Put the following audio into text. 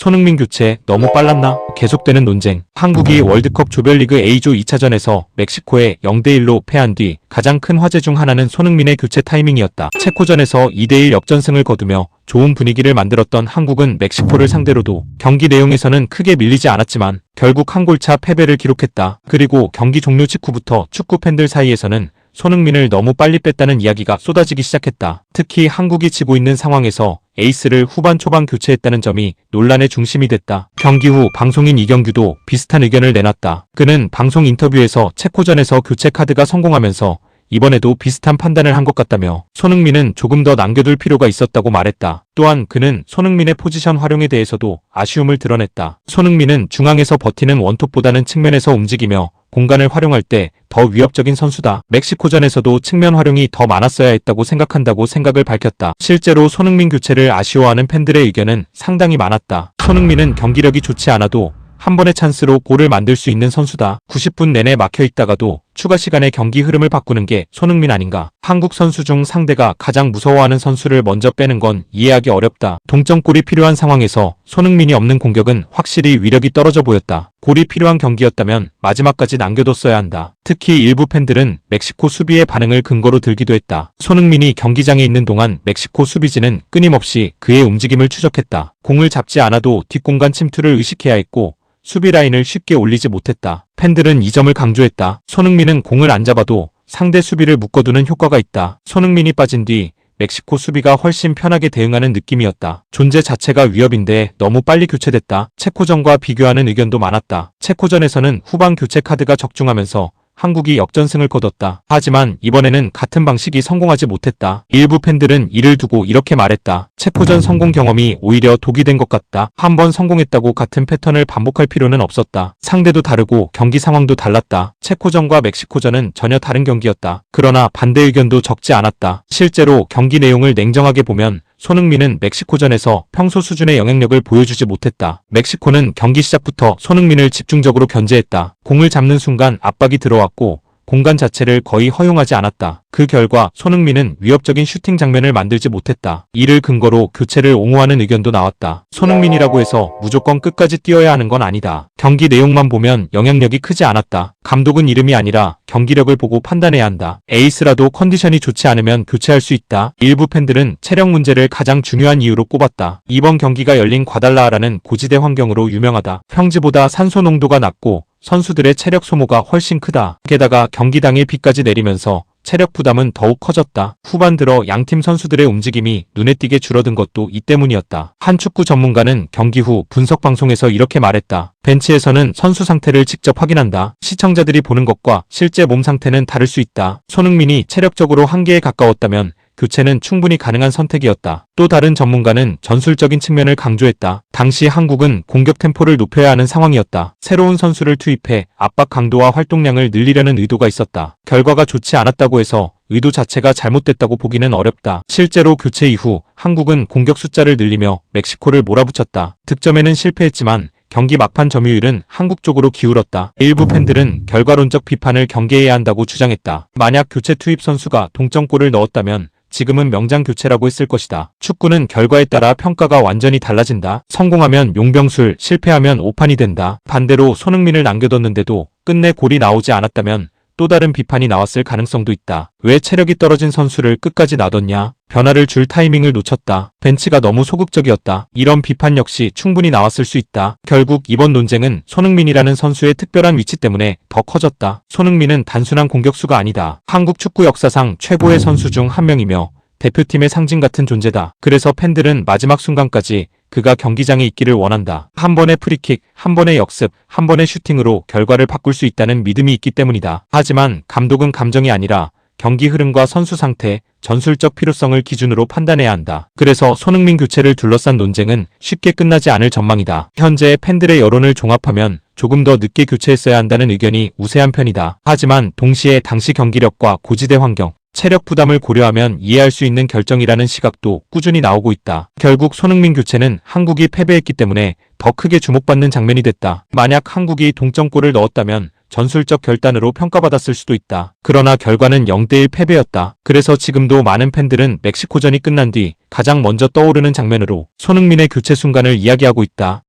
손흥민 교체 너무 빨랐나? 계속되는 논쟁. 한국이 월드컵 조별리그 A조 2차전에서 멕시코에 0대1로 패한 뒤 가장 큰 화제 중 하나는 손흥민의 교체 타이밍이었다. 체코전에서 2대1 역전승을 거두며 좋은 분위기를 만들었던 한국은 멕시코를 상대로도 경기 내용에서는 크게 밀리지 않았지만 결국 한 골차 패배를 기록했다. 그리고 경기 종료 직후부터 축구 팬들 사이에서는 손흥민을 너무 빨리 뺐다는 이야기가 쏟아지기 시작했다. 특히 한국이 지고 있는 상황에서 에이스를 후반 초반 교체했다는 점이 논란의 중심이 됐다. 경기 후 방송인 이경규도 비슷한 의견을 내놨다. 그는 방송 인터뷰에서 체코전에서 교체 카드가 성공하면서 이번에도 비슷한 판단을 한 것 같다며 손흥민은 조금 더 남겨둘 필요가 있었다고 말했다. 또한 그는 손흥민의 포지션 활용에 대해서도 아쉬움을 드러냈다. 손흥민은 중앙에서 버티는 원톱보다는 측면에서 움직이며 공간을 활용할 때 더 위협적인 선수다. 멕시코전에서도 측면 활용이 더 많았어야 했다고 생각한다고 생각을 밝혔다. 실제로 손흥민 교체를 아쉬워하는 팬들의 의견은 상당히 많았다. 손흥민은 경기력이 좋지 않아도 한 번의 찬스로 골을 만들 수 있는 선수다. 90분 내내 막혀있다가도 추가 시간에 경기 흐름을 바꾸는 게 손흥민 아닌가. 한국 선수 중 상대가 가장 무서워하는 선수를 먼저 빼는 건 이해하기 어렵다. 동점골이 필요한 상황에서 손흥민이 없는 공격은 확실히 위력이 떨어져 보였다. 골이 필요한 경기였다면 마지막까지 남겨뒀어야 한다. 특히 일부 팬들은 멕시코 수비의 반응을 근거로 들기도 했다. 손흥민이 경기장에 있는 동안 멕시코 수비진은 끊임없이 그의 움직임을 추적했다. 공을 잡지 않아도 뒷공간 침투를 의식해야 했고 수비 라인을 쉽게 올리지 못했다. 팬들은 이 점을 강조했다. 손흥민은 공을 안 잡아도 상대 수비를 묶어두는 효과가 있다. 손흥민이 빠진 뒤 멕시코 수비가 훨씬 편하게 대응하는 느낌이었다. 존재 자체가 위협인데 너무 빨리 교체됐다. 체코전과 비교하는 의견도 많았다. 체코전에서는 후반 교체 카드가 적중하면서 한국이 역전승을 거뒀다. 하지만 이번에는 같은 방식이 성공하지 못했다. 일부 팬들은 이를 두고 이렇게 말했다. 체코전 성공 경험이 오히려 독이 된 것 같다. 한 번 성공했다고 같은 패턴을 반복할 필요는 없었다. 상대도 다르고 경기 상황도 달랐다. 체코전과 멕시코전은 전혀 다른 경기였다. 그러나 반대 의견도 적지 않았다. 실제로 경기 내용을 냉정하게 보면 손흥민은 멕시코전에서 평소 수준의 영향력을 보여주지 못했다. 멕시코는 경기 시작부터 손흥민을 집중적으로 견제했다. 공을 잡는 순간 압박이 들어왔고 공간 자체를 거의 허용하지 않았다. 그 결과 손흥민은 위협적인 슈팅 장면을 만들지 못했다. 이를 근거로 교체를 옹호하는 의견도 나왔다. 손흥민이라고 해서 무조건 끝까지 뛰어야 하는 건 아니다. 경기 내용만 보면 영향력이 크지 않았다. 감독은 이름이 아니라 경기력을 보고 판단해야 한다. 에이스라도 컨디션이 좋지 않으면 교체할 수 있다. 일부 팬들은 체력 문제를 가장 중요한 이유로 꼽았다. 이번 경기가 열린 과달라하라는 고지대 환경으로 유명하다. 평지보다 산소 농도가 낮고 선수들의 체력 소모가 훨씬 크다. 게다가 경기 당일 비까지 내리면서 체력 부담은 더욱 커졌다. 후반 들어 양팀 선수들의 움직임이 눈에 띄게 줄어든 것도 이 때문이었다. 한 축구 전문가는 경기 후 분석 방송에서 이렇게 말했다. 벤치에서는 선수 상태를 직접 확인한다. 시청자들이 보는 것과 실제 몸 상태는 다를 수 있다. 손흥민이 체력적으로 한계에 가까웠다면 교체는 충분히 가능한 선택이었다. 또 다른 전문가는 전술적인 측면을 강조했다. 당시 한국은 공격 템포를 높여야 하는 상황이었다. 새로운 선수를 투입해 압박 강도와 활동량을 늘리려는 의도가 있었다. 결과가 좋지 않았다고 해서 의도 자체가 잘못됐다고 보기는 어렵다. 실제로 교체 이후 한국은 공격 숫자를 늘리며 멕시코를 몰아붙였다. 득점에는 실패했지만 경기 막판 점유율은 한국 쪽으로 기울었다. 일부 팬들은 결과론적 비판을 경계해야 한다고 주장했다. 만약 교체 투입 선수가 동점골을 넣었다면 지금은 명장 교체라고 했을 것이다. 축구는 결과에 따라 평가가 완전히 달라진다. 성공하면 용병술, 실패하면 오판이 된다. 반대로 손흥민을 남겨뒀는데도 끝내 골이 나오지 않았다면 또 다른 비판이 나왔을 가능성도 있다. 왜 체력이 떨어진 선수를 끝까지 놔뒀냐? 변화를 줄 타이밍을 놓쳤다. 벤치가 너무 소극적이었다. 이런 비판 역시 충분히 나왔을 수 있다. 결국 이번 논쟁은 손흥민이라는 선수의 특별한 위치 때문에 더 커졌다. 손흥민은 단순한 공격수가 아니다. 한국 축구 역사상 최고의 선수 중 한 명이며 대표팀의 상징 같은 존재다. 그래서 팬들은 마지막 순간까지 그가 경기장에 있기를 원한다. 한 번의 프리킥, 한 번의 역습, 한 번의 슈팅으로 결과를 바꿀 수 있다는 믿음이 있기 때문이다. 하지만 감독은 감정이 아니라 경기 흐름과 선수 상태, 전술적 필요성을 기준으로 판단해야 한다. 그래서 손흥민 교체를 둘러싼 논쟁은 쉽게 끝나지 않을 전망이다. 현재 팬들의 여론을 종합하면 조금 더 늦게 교체했어야 한다는 의견이 우세한 편이다. 하지만 동시에 당시 경기력과 고지대 환경, 체력 부담을 고려하면 이해할 수 있는 결정이라는 시각도 꾸준히 나오고 있다. 결국 손흥민 교체는 한국이 패배했기 때문에 더 크게 주목받는 장면이 됐다. 만약 한국이 동점골을 넣었다면 전술적 결단으로 평가받았을 수도 있다. 그러나 결과는 0대1 패배였다. 그래서 지금도 많은 팬들은 멕시코전이 끝난 뒤 가장 먼저 떠오르는 장면으로 손흥민의 교체 순간을 이야기하고 있다.